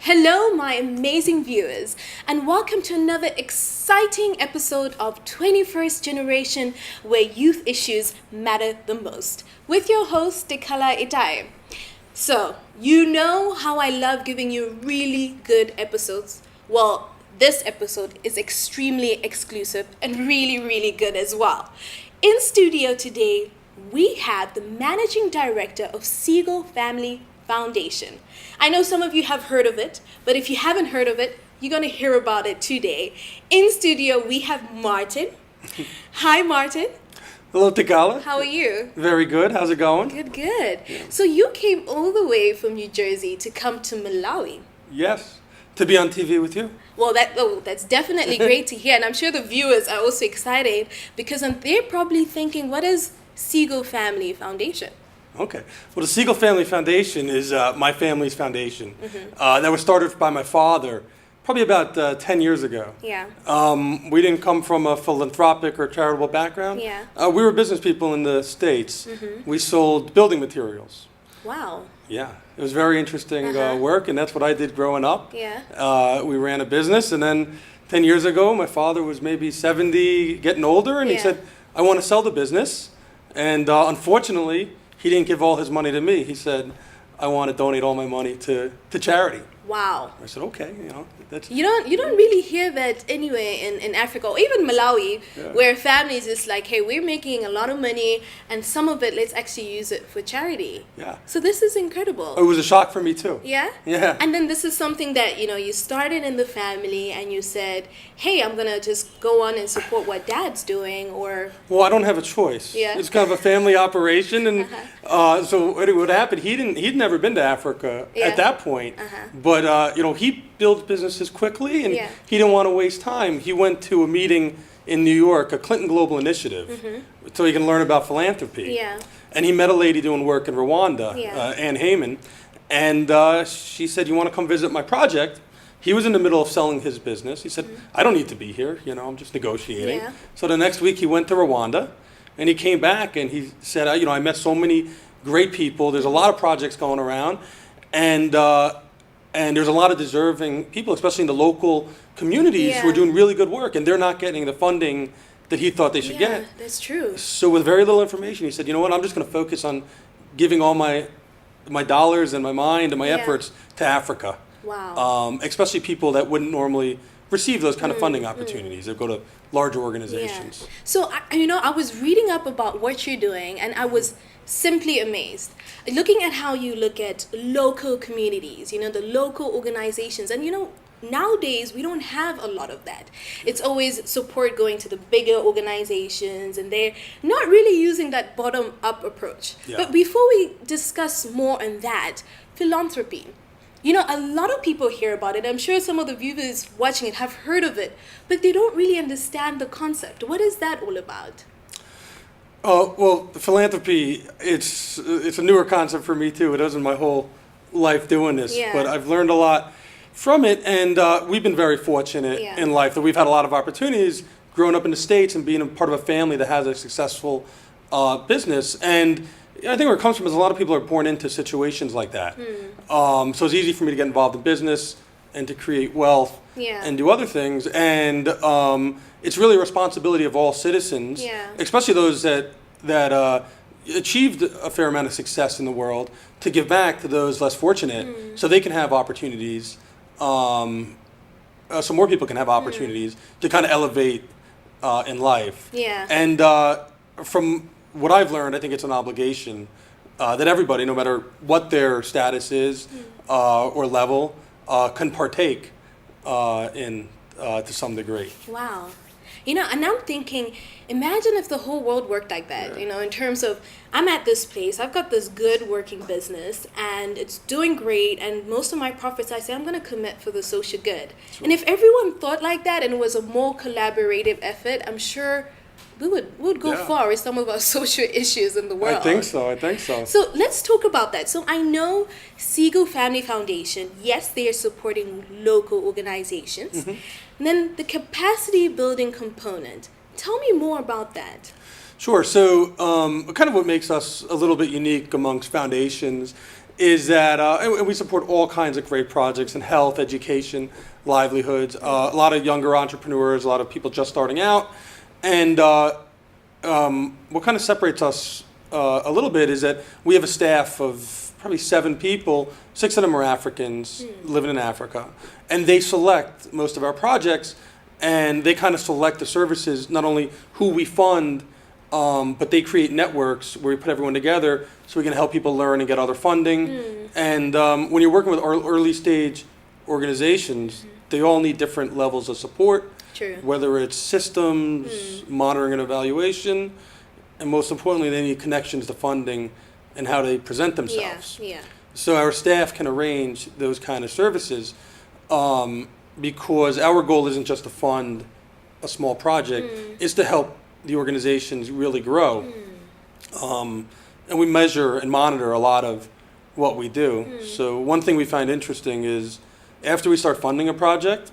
Hello, my amazing viewers, and welcome to another exciting episode of 21st Generation, where youth issues matter the most, with your host, Dekala Itai. So, you know how I love giving you really good episodes? Well, this episode is extremely exclusive and really good as well. In studio today, we have the Managing Director of Segal Family Foundation. I know some of you have heard of it, but if you haven't heard of it, you're going to hear about it today. In studio, we have Martin. Hi, Martin. Hello, Segal. How are you? Very good. How's it going? Good. So you came all the way from New Jersey to come to Malawi. Yes. To be on TV with you? Well, that's definitely great to hear. And I'm sure the viewers are also excited because they're probably thinking, what is Segal Family Foundation? Okay. Well, the Segal Family Foundation is my family's foundation. That was started by my father probably about 10 years ago. Yeah. We didn't come from a philanthropic or charitable background. Yeah. We were business people in the States. We sold building materials. Wow. Yeah. It was very interesting work, and that's what I did growing up. Yeah. We ran a business, and then 10 years ago, my father was maybe 70, getting older, and he said, I want to sell the business. And unfortunately, he didn't give all his money to me. He said, I want to donate all my money to charity. Wow. I said, okay, that's... You don't really hear that anyway in Africa or even Malawi, where families is like, hey, we're making a lot of money and some of it, let's actually use it for charity. Yeah. So this is incredible. It was a shock for me too. Yeah? Yeah. And then this is something that, you started in the family and you said, hey, I'm going to just go on and support what dad's doing or... Well, I don't have a choice. Yeah. It's kind of a family operation. And so what happened, he'd never been to Africa at that point. But, he built businesses quickly and he didn't want to waste time. He went to a meeting in New York, a Clinton Global Initiative, so he can learn about philanthropy. Yeah. And he met a lady doing work in Rwanda, Ann Heyman, and she said, you want to come visit my project? He was in the middle of selling his business. He said, I don't need to be here, I'm just negotiating. Yeah. So the next week he went to Rwanda, and he came back and he said, I met so many great people. There's a lot of projects going around, and there's a lot of deserving people, especially in the local communities, who are doing really good work, and they're not getting the funding that he thought they should get. Yeah, that's true. So with very little information, he said, you know what, I'm just going to focus on giving all my dollars and my mind and my efforts to Africa. Wow. Especially people that wouldn't normally receive those kind of funding opportunities. They go to larger organizations. Yeah. So, I was reading up about what you're doing, and I was simply amazed. Looking at how you look at local communities, the local organizations, and nowadays we don't have a lot of that. It's always support going to the bigger organizations, and they're not really using that bottom-up approach. Yeah. But before we discuss more on that, philanthropy. A lot of people hear about it. I'm sure some of the viewers watching it have heard of it, but they don't really understand the concept. What is that all about? Well, philanthropy, it's a newer concept for me too. It wasn't my whole life doing this, but I've learned a lot from it, and we've been very fortunate in life that we've had a lot of opportunities growing up in the States and being a part of a family that has a successful business. And I think where it comes from is a lot of people are born into situations like that. So it's easy for me to get involved in business and to create wealth and do other things. And it's really a responsibility of all citizens, especially those that achieved a fair amount of success in the world, to give back to those less fortunate so they can have opportunities, so more people can have opportunities to kind of elevate in life. Yeah. And from what I've learned, I think it's an obligation that everybody, no matter what their status is or level, can partake in to some degree. Wow. And I'm thinking, imagine if the whole world worked like that, in terms of, I'm at this place, I've got this good working business, and it's doing great, and most of my profits, I say, I'm going to commit for the social good. Sure. And if everyone thought like that, and it was a more collaborative effort, I'm sure we would go far with some of our social issues in the world. I think so. So let's talk about that. So I know Segal Family Foundation, yes, they are supporting local organizations. And then the capacity building component. Tell me more about that. Sure. So kind of what makes us a little bit unique amongst foundations is that, and we support all kinds of great projects in health, education, livelihoods, a lot of younger entrepreneurs, a lot of people just starting out. And what kind of separates us a little bit is that we have a staff of probably 7 people. 6 of them are Africans living in Africa. And they select most of our projects, and they kind of select the services, not only who we fund, but they create networks where we put everyone together so we can help people learn and get other funding. And when you're working with early stage organizations, they all need different levels of support. True. Whether it's systems, monitoring and evaluation, and most importantly, they need connections to funding and how they present themselves. Yeah. So our staff can arrange those kind of services because our goal isn't just to fund a small project, it's to help the organizations really grow. And we measure and monitor a lot of what we do. So one thing we find interesting is after we start funding a project,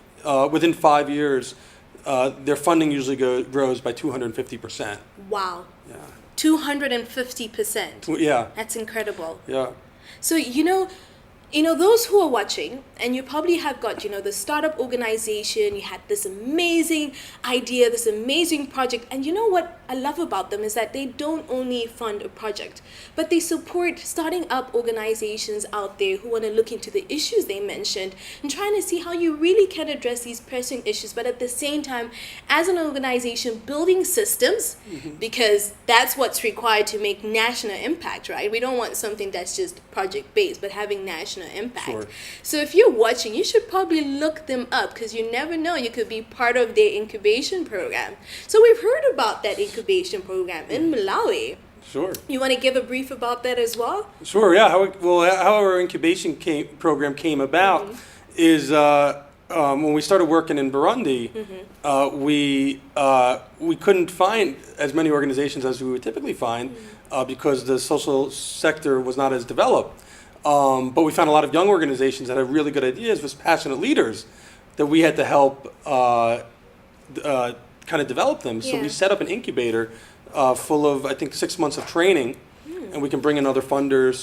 within 5 years, their funding usually grows by 250%. Wow. Yeah. 250%. Yeah. That's incredible. Yeah. So, those who are watching, and you probably have got, the startup organization, you had this amazing idea, this amazing project, and you know what I love about them is that they don't only fund a project, but they support starting up organizations out there who want to look into the issues they mentioned and trying to see how you really can address these pressing issues, but at the same time, as an organization, building systems, because that's what's required to make national impact, right? We don't want something that's just project-based, but having national impact. Sure. So if you're watching, you should probably look them up because you never know, you could be part of their incubation program. So we've heard about that incubation program in Malawi. Sure. You want to give a brief about that as well? Sure, yeah. How our incubation program came about is when we started working in Burundi, we couldn't find as many organizations as we would typically find because the social sector was not as developed. But we found a lot of young organizations that had really good ideas with passionate leaders that we had to help kind of develop them. So we set up an incubator full of, I think, 6 months of training, and we can bring in other funders.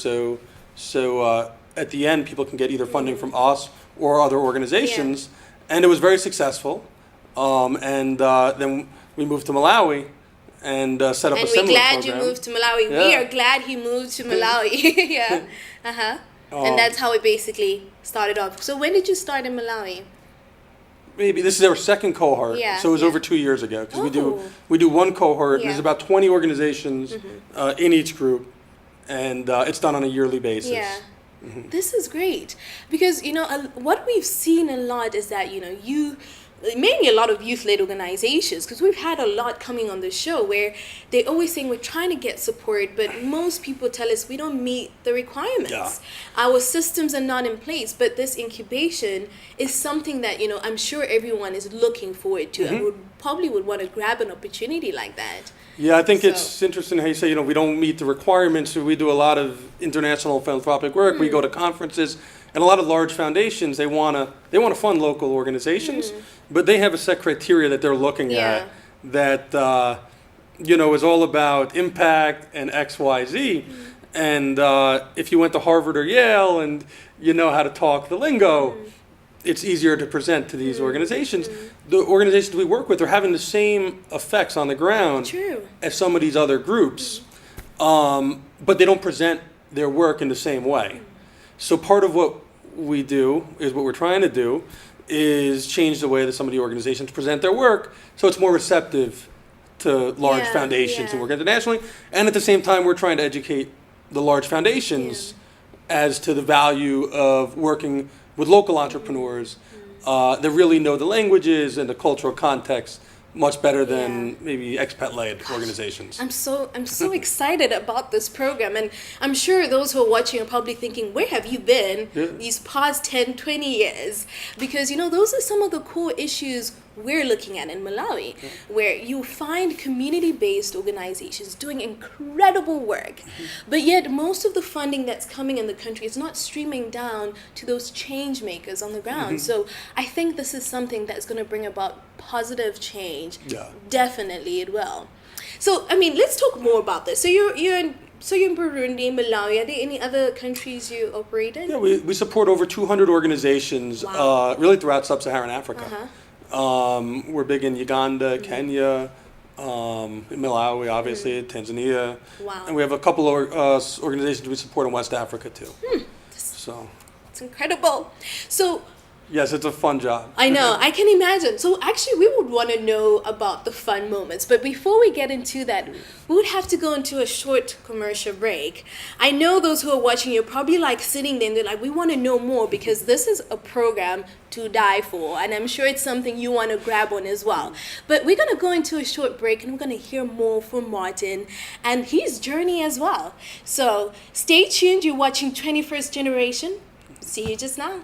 So at the end, people can get either funding from us or other organizations. And it was very successful. And then we moved to Malawi and set up a similar program. And we're glad you moved to Malawi. Yeah. We are glad he moved to Malawi. Yeah. And that's how it basically started off. So when did you start in Malawi? Maybe this is our second cohort, so it was over 2 years ago because we do one cohort. There's about 20 organizations in each group, and it's done on a yearly basis. Yeah. This is great because what we've seen a lot is that mainly a lot of youth-led organizations, because we've had a lot coming on the show where they're always saying we're trying to get support, but most people tell us we don't meet the requirements. Yeah. Our systems are not in place, but this incubation is something that I'm sure everyone is looking forward to and would want to grab an opportunity like that. Yeah, I think it's interesting how you say, we don't meet the requirements. So we do a lot of international philanthropic work. We go to conferences, and a lot of large foundations, they want to fund local organizations, but they have a set criteria that they're looking at that, is all about impact and X, Y, Z. And if you went to Harvard or Yale and you know how to talk the lingo, it's easier to present to these organizations. The organizations we work with are having the same effects on the ground as some of these other groups, but they don't present their work in the same way. So part of what we do is what we're trying to do is change the way that some of the organizations present their work so it's more receptive to large foundations and work internationally. And at the same time, we're trying to educate the large foundations as to the value of working with local entrepreneurs that really know the languages and the cultural context much better than maybe expat-led organizations. I'm so excited about this program, and I'm sure those who are watching are probably thinking, where have you been these past 10, 20 years? Because, those are some of the core issues we're looking at in Malawi, where you find community-based organizations doing incredible work, but yet most of the funding that's coming in the country is not streaming down to those change makers on the ground. So I think this is something that's going to bring about positive change. Definitely it will. So, let's talk more about this. So you're so you're in Burundi, Malawi. Are there any other countries you operate in? Yeah, we support over 200 organizations, really throughout sub-Saharan Africa. We're big in Uganda, Kenya, Malawi, obviously, Tanzania. Wow. And we have a couple of organizations we support in West Africa, too. So it's incredible. So yes, it's a fun job. I know, I can imagine. So actually we would want to know about the fun moments. But before we get into that, we would have to go into a short commercial break. I know those who are watching, you're probably like sitting there and they're like, we want to know more, because this is a program to die for. And I'm sure it's something you want to grab on as well. But we're going to go into a short break and we're going to hear more from Martin and his journey as well. So stay tuned. You're watching 21st Generation. See you just now.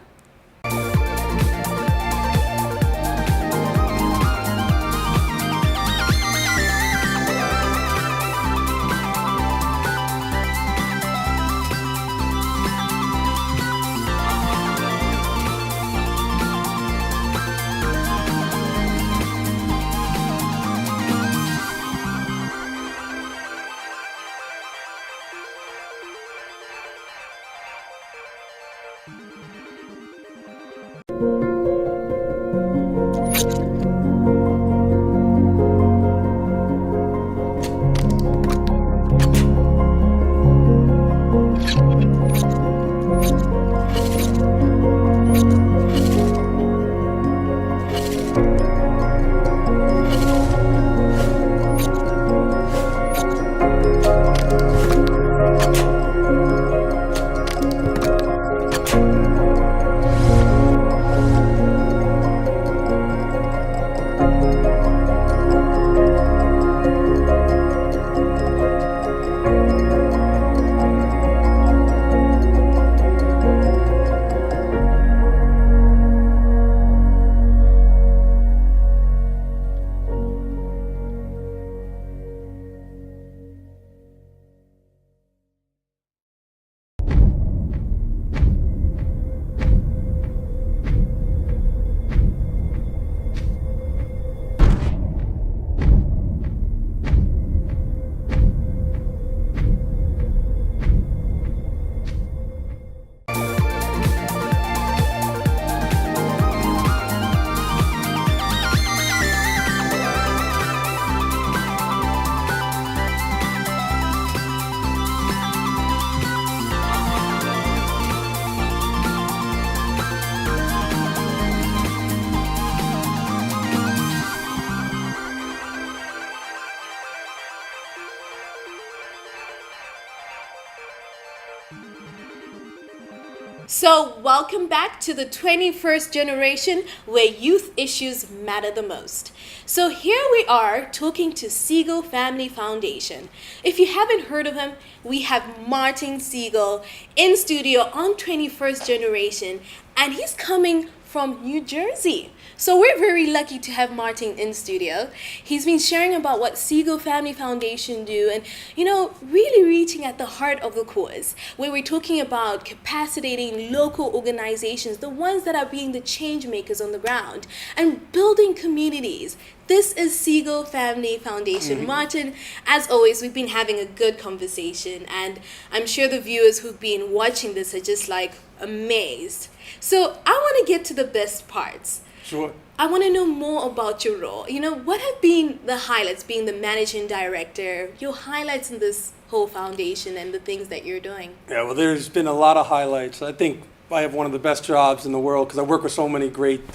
So welcome back to the 21st generation, where youth issues matter the most. So here we are talking to Segal Family Foundation. If you haven't heard of him, we have Martin Segal in studio on 21st generation, and he's coming from New Jersey. So we're very lucky to have Martin in studio. He's been sharing about what Segal Family Foundation do and, really reaching at the heart of the cause, where we're talking about capacitating local organizations, the ones that are being the change makers on the ground, and building communities. This is Segal Family Foundation. Martin, as always, we've been having a good conversation, and I'm sure the viewers who've been watching this are just like amazed. So I want to get to the best parts. Sure. I want to know more about your role. What have been the highlights, being the managing director, your highlights in this whole foundation and the things that you're doing? Yeah, well, there's been a lot of highlights. I think I have one of the best jobs in the world because I work with so many great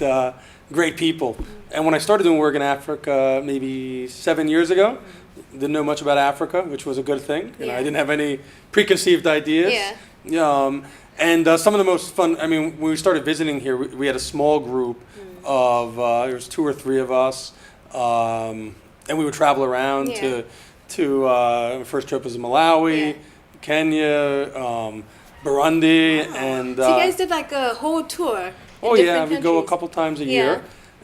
people. And when I started doing work in Africa maybe 7 years ago, didn't know much about Africa, which was a good thing. I didn't have any preconceived ideas. And some of the most fun, when we started visiting here, we had a small group of, there was 2 or 3 of us, and we would travel around to first trip was Malawi, Kenya, Burundi, and... so you guys did like a whole tour? Oh yeah, we go a couple times a year,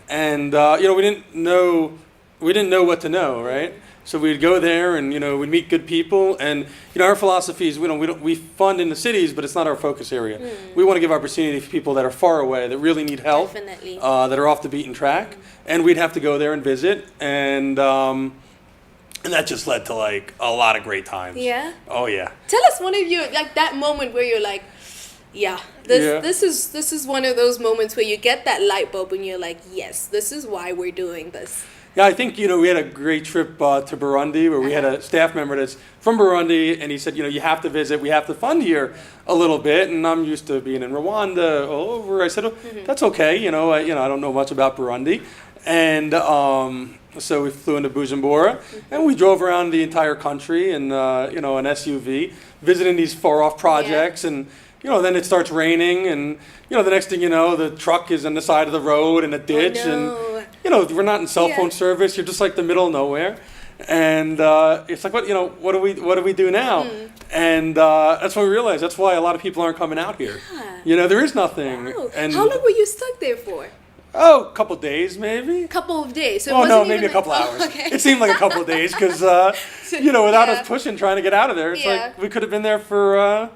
and we didn't know what to know, right? So we'd go there and we'd meet good people, and our philosophy is we fund in the cities, but it's not our focus area. We want to give opportunity for people that are far away, that really need help, that are off the beaten track, and we'd have to go there and visit. And And that just led to like a lot of great times. Yeah? Oh yeah. Tell us one of your, like that moment where you're like, this is one of those moments where you get that light bulb and you're like, yes, this is why we're doing this. Yeah, I think, we had a great trip to Burundi where we had a staff member that's from Burundi, and he said, you have to visit, we have to fund here a little bit, and I'm used to being in Rwanda all over. I said, that's okay, I don't know much about Burundi. And so we flew into Bujumbura, and we drove around the entire country in, an SUV, visiting these far-off projects, and then it starts raining, and the next thing you know, the truck is on the side of the road in a ditch, and we're not in cell phone service. You're just like the middle of nowhere, and it's like, what do we do now? And that's when we realized that's why a lot of people aren't coming out here. There is nothing. Wow. And how long were you stuck there for? Oh, a couple of days, maybe. Couple of days. So Maybe a couple hours. Okay. It seemed like a couple of days because, without us pushing, trying to get out of there, it's like we could have been there for a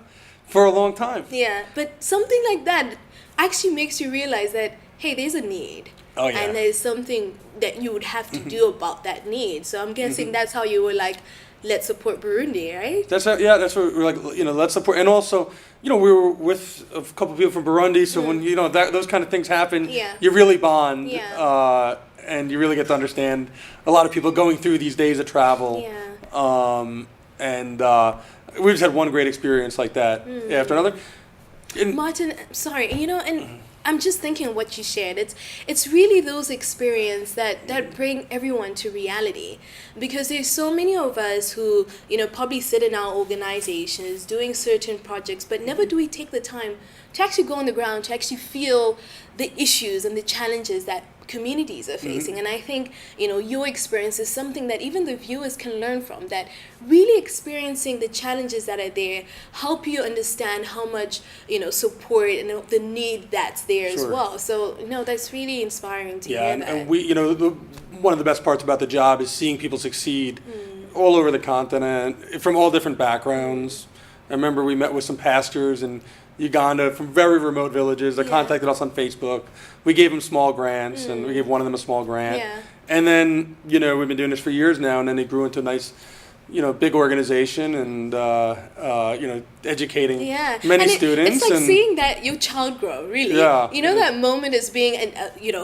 long time. Yeah, but something like that actually makes you realize that, hey, there's a need. Oh, yeah. And there's something that you would have to do about that need. So I'm guessing that's how you were like, let's support Burundi, right? That's what we're like, let's support. And also, we were with a couple of people from Burundi, so when, those kind of things happen, you really bond. Yeah. And you really get to understand a lot of people going through these days of travel. Yeah. And we just had one great experience like that after another. Martin, sorry, and I'm just thinking of what you shared. It's really those experiences that bring everyone to reality, because there's so many of us who probably sit in our organizations doing certain projects, but never do we take the time to actually go on the ground, to actually feel the issues and the challenges that communities are facing. And I think your experience is something that even the viewers can learn from, that really experiencing the challenges that are there help you understand how much support and the need that's there as well. So that's really inspiring to hear that. And we one of the best parts about the job is seeing people succeed all over the continent from all different backgrounds. I remember we met with some pastors in Uganda from very remote villages. They contacted us on Facebook. We gave them small grants, and we gave one of them a small grant. Yeah. And then, we've been doing this for years now, and then they grew into a nice, big organization, and, educating many students. It's like seeing that your child grow, really. Yeah. That moment is being,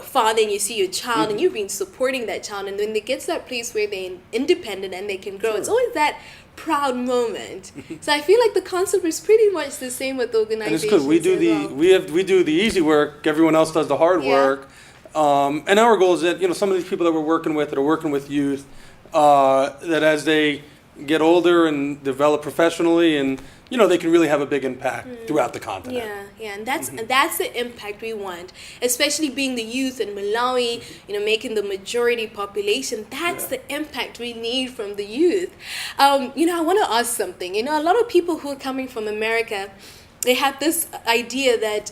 father, and you see your child, and you've been supporting that child, and when they get to that place where they're independent and they can grow, it's always that proud moment. So I feel like the concept is pretty much the same with organizations. And it's good. We do the easy work. Everyone else does the hard work. And our goal is that some of these people that we're working with, that are working with youth, that as they get older and develop professionally, and they can really have a big impact throughout the continent. And that's the impact we want, especially being the youth in Malawi, making the majority population. That's the impact we need from the youth. I want to ask something. A lot of people who are coming from America, they have this idea that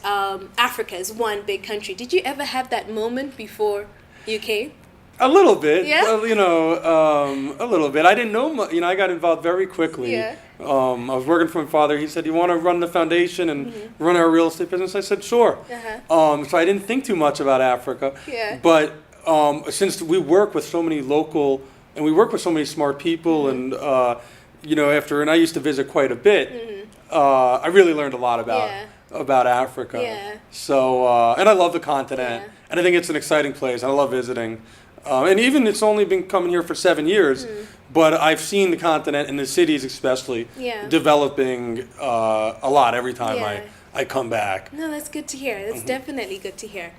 Africa is one big country. Did you ever have that moment before you came? A little bit, yeah. A little bit. I didn't know much. I got involved very quickly. Yeah. I was working for my father. He said, "You want to run the foundation and run our real estate business?" I said, "Sure." So I didn't think too much about Africa. Yeah. But since we work with so many local, and we work with so many smart people, and and I used to visit quite a bit. I really learned a lot about Africa. Yeah. So and I love the continent, and I think it's an exciting place. I love visiting. And even it's only been coming here for 7 years, but I've seen the continent and the cities especially developing a lot every time I come back. No, that's good to hear. That's definitely good to hear.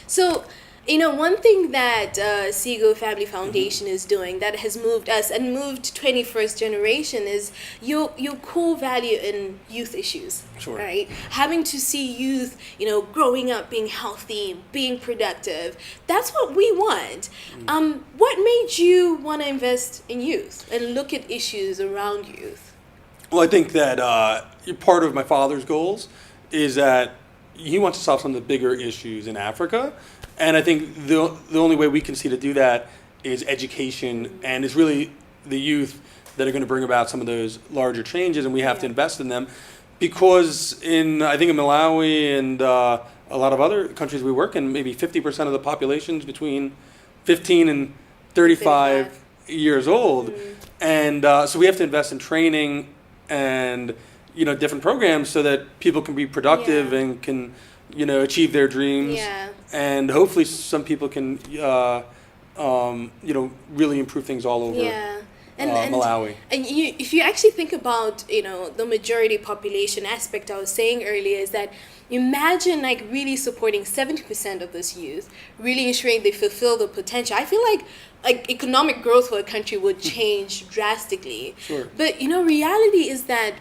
So, one thing that Segal Family Foundation is doing that has moved us and moved 21st generation is your core value in youth issues. Sure. Right? Having to see youth, growing up, being healthy, being productive. That's what we want. What made you want to invest in youth and look at issues around youth? Well, I think that part of my father's goals is that he wants to solve some of the bigger issues in Africa. And I think the only way we can see to do that is education, and it's really the youth that are going to bring about some of those larger changes, and we have to invest in them, because I think in Malawi and a lot of other countries we work in, maybe 50% of the population is between 15 and 35 years old. And so we have to invest in training and, different programs so that people can be productive and can, achieve their dreams. Yeah. And hopefully some people can, really improve things all over Malawi. And if you actually think about, the majority population aspect I was saying earlier, is that imagine like really supporting 70% of this youth, really ensuring they fulfill the potential. I feel like economic growth for a country would change drastically. Sure. But, reality is that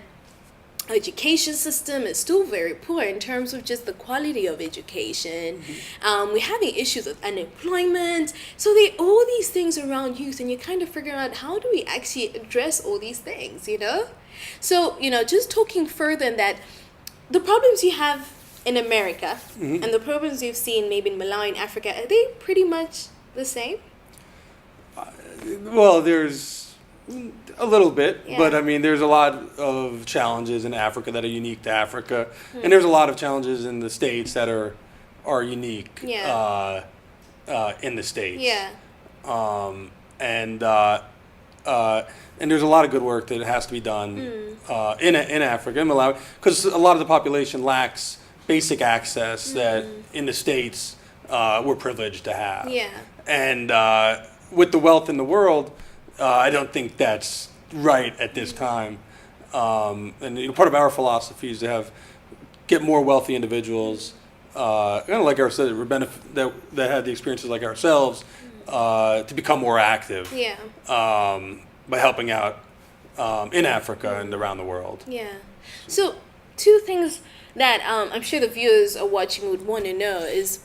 our education system is still very poor in terms of just the quality of education. We're having issues with unemployment. So all these things around youth, and you're kind of figuring out how do we actually address all these things, So, just talking further in that, the problems you have in America and the problems you've seen maybe in Malawi and Africa, are they pretty much the same? Well, there's a little bit, but I mean, there's a lot of challenges in Africa that are unique to Africa, and there's a lot of challenges in the States that are unique in the States. Yeah. And there's a lot of good work that has to be done in Africa, in Malawi, because a lot of the population lacks basic access that in the States we're privileged to have. Yeah. And with the wealth in the world, I don't think that's right at this time. And part of our philosophy is to get more wealthy individuals, kind of like ourselves, that had the experiences like ourselves, to become more active. Yeah. By helping out in Africa and around the world. Yeah. So 2 things that I'm sure the viewers are watching would want to know is,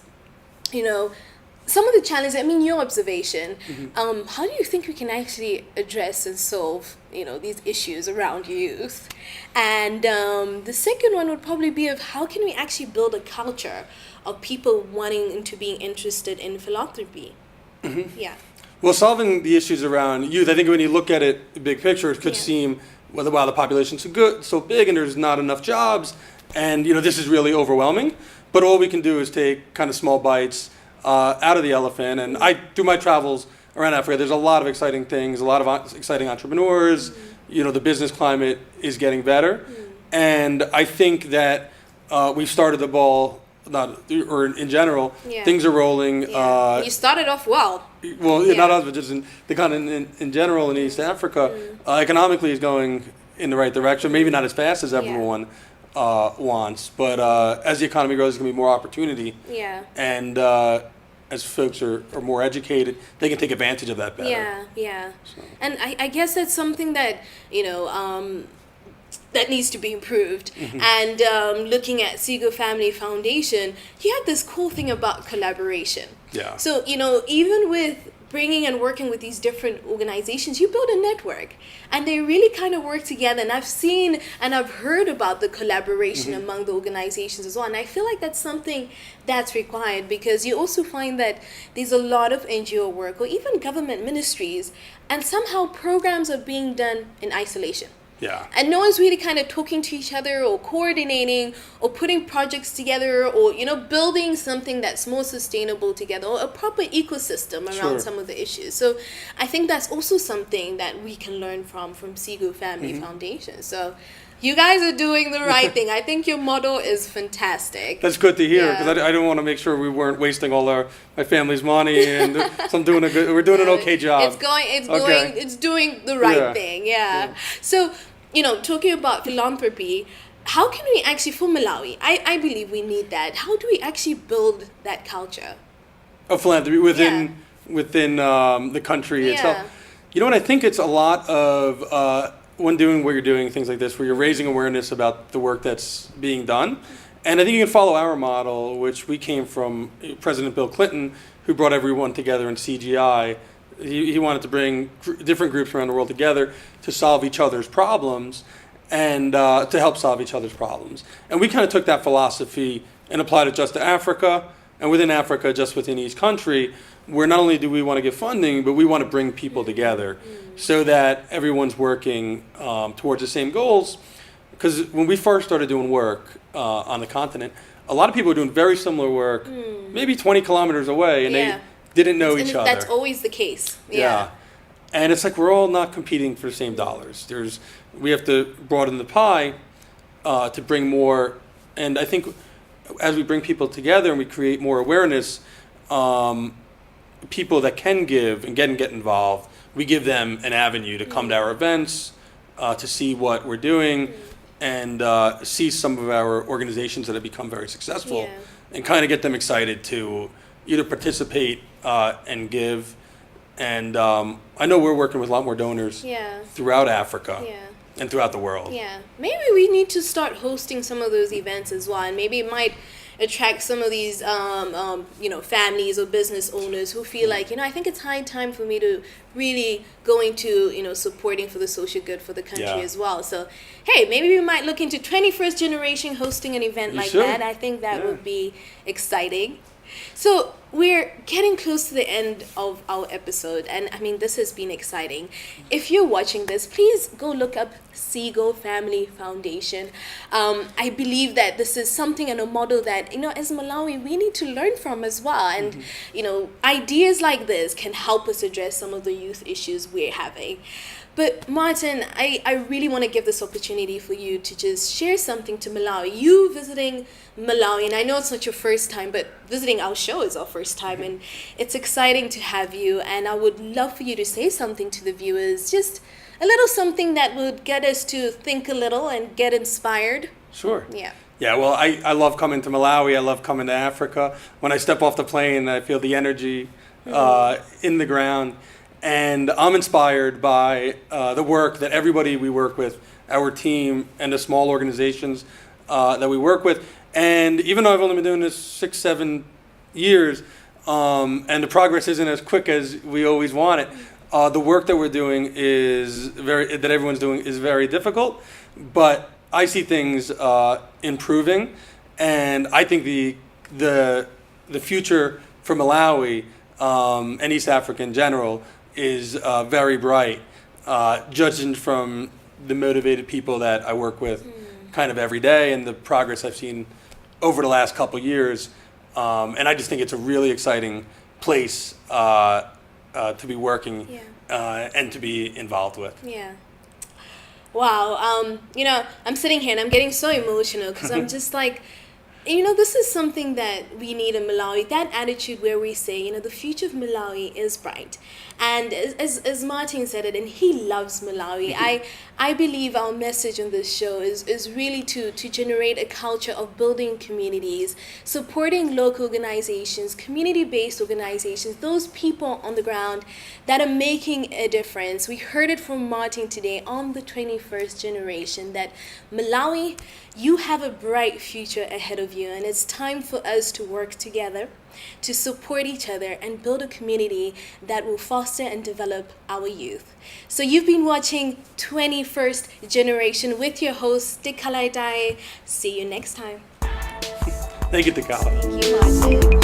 some of the challenges, your observation, how do you think we can actually address and solve, these issues around youth? And the second one would probably be of how can we actually build a culture of people wanting to being interested in philanthropy? Yeah. Well, solving the issues around youth, I think when you look at it, the big picture, it could seem, wow, the population's so big and there's not enough jobs, and, this is really overwhelming. But all we can do is take kind of small bites out of the elephant. And through my travels around Africa, there's a lot of exciting things, a lot of exciting entrepreneurs. The business climate is getting better. And I think that we've started the ball, in general, things are rolling. Yeah. You started off well. Well, not us, but just in the continent in general in East Africa, economically is going in the right direction. Maybe not as fast as everyone wants, but as the economy grows, there's going to be more opportunity. Yeah. And as folks are more educated, they can take advantage of that better. Yeah. So. And I guess that's something that, that needs to be improved. And looking at Segal Family Foundation, you had this cool thing about collaboration. Yeah. So, even with bringing and working with these different organizations, you build a network and they really kind of work together. And I've seen and I've heard about the collaboration among the organizations as well. And I feel like that's something that's required, because you also find that there's a lot of NGO work or even government ministries, and somehow programs are being done in isolation. Yeah. And no one's really kind of talking to each other or coordinating or putting projects together or, building something that's more sustainable together, or a proper ecosystem around some of the issues. So I think that's also something that we can learn from Segal Family Foundation. So you guys are doing the right thing. I think your model is fantastic. That's good to hear, because I don't want to make sure we weren't wasting all my family's money, and so we're doing an okay job. It's doing the right thing. Yeah. So, talking about philanthropy, how can we actually, for Malawi, I believe we need that. How do we actually build that culture of philanthropy within the country itself? You know what, I think it's a lot of when doing what you're doing, things like this, where you're raising awareness about the work that's being done. And I think you can follow our model, which we came from President Bill Clinton, who brought everyone together in CGI. He wanted to bring different groups around the world together to solve each other's problems and to help solve each other's problems. And we kind of took that philosophy and applied it just to Africa, and within Africa, just within each country, where not only do we want to give funding, but we want to bring people together so that everyone's working towards the same goals. Because when we first started doing work on the continent, a lot of people were doing very similar work, maybe 20 kilometers away, and they didn't know each other. That's always the case. Yeah. And it's like we're all not competing for the same dollars. We have to broaden the pie to bring more. And I think as we bring people together and we create more awareness, people that can give and get involved, we give them an avenue to come to our events, to see what we're doing, and see some of our organizations that have become very successful, and kind of get them excited to either participate and give. And I know we're working with a lot more donors throughout Africa and throughout the world. Yeah, maybe we need to start hosting some of those events as well, and maybe it might attract some of these families or business owners who feel like, I think it's high time for me to really go into supporting for the social good for the country as well. So hey, maybe we might look into 21st Generation hosting an event that. I think that would be exciting. So we're getting close to the end of our episode, and I mean, this has been exciting. If you're watching this, please go look up Segal Family Foundation. I believe that this is something and a model that, as Malawi, we need to learn from as well. And, ideas like this can help us address some of the youth issues we're having. But Martin, I really want to give this opportunity for you to just share something to Malawi. You visiting Malawi, and I know it's not your first time, but visiting our show is our first time, and it's exciting to have you. And I would love for you to say something to the viewers, just a little something that would get us to think a little and get inspired. Sure. Yeah. Yeah, well, I love coming to Malawi. I love coming to Africa. When I step off the plane, I feel the energy in the ground. And I'm inspired by the work that everybody we work with, our team, and the small organizations that we work with. And even though I've only been doing this 6-7 years, and the progress isn't as quick as we always want it, the work that we're doing that everyone's doing is very difficult. But I see things improving, and I think the future for Malawi and East Africa in general is very bright, judging from the motivated people that I work with kind of every day and the progress I've seen over the last couple years. And I just think it's a really exciting place to be working and to be involved with. Yeah. Wow. I'm sitting here and I'm getting so emotional because I'm just like, this is something that we need in Malawi, that attitude where we say, the future of Malawi is bright. And as Martin said it, and he loves Malawi, I believe our message on this show is really to generate a culture of building communities, supporting local organizations, community-based organizations, those people on the ground that are making a difference. We heard it from Martin today on the 21st Generation that Malawi, you have a bright future ahead of you, and it's time for us to work together to support each other and build a community that will foster and develop our youth. So you've been watching 21st Generation with your host, Segal. See you next time. Thank you, Segal. Thank you, Martin.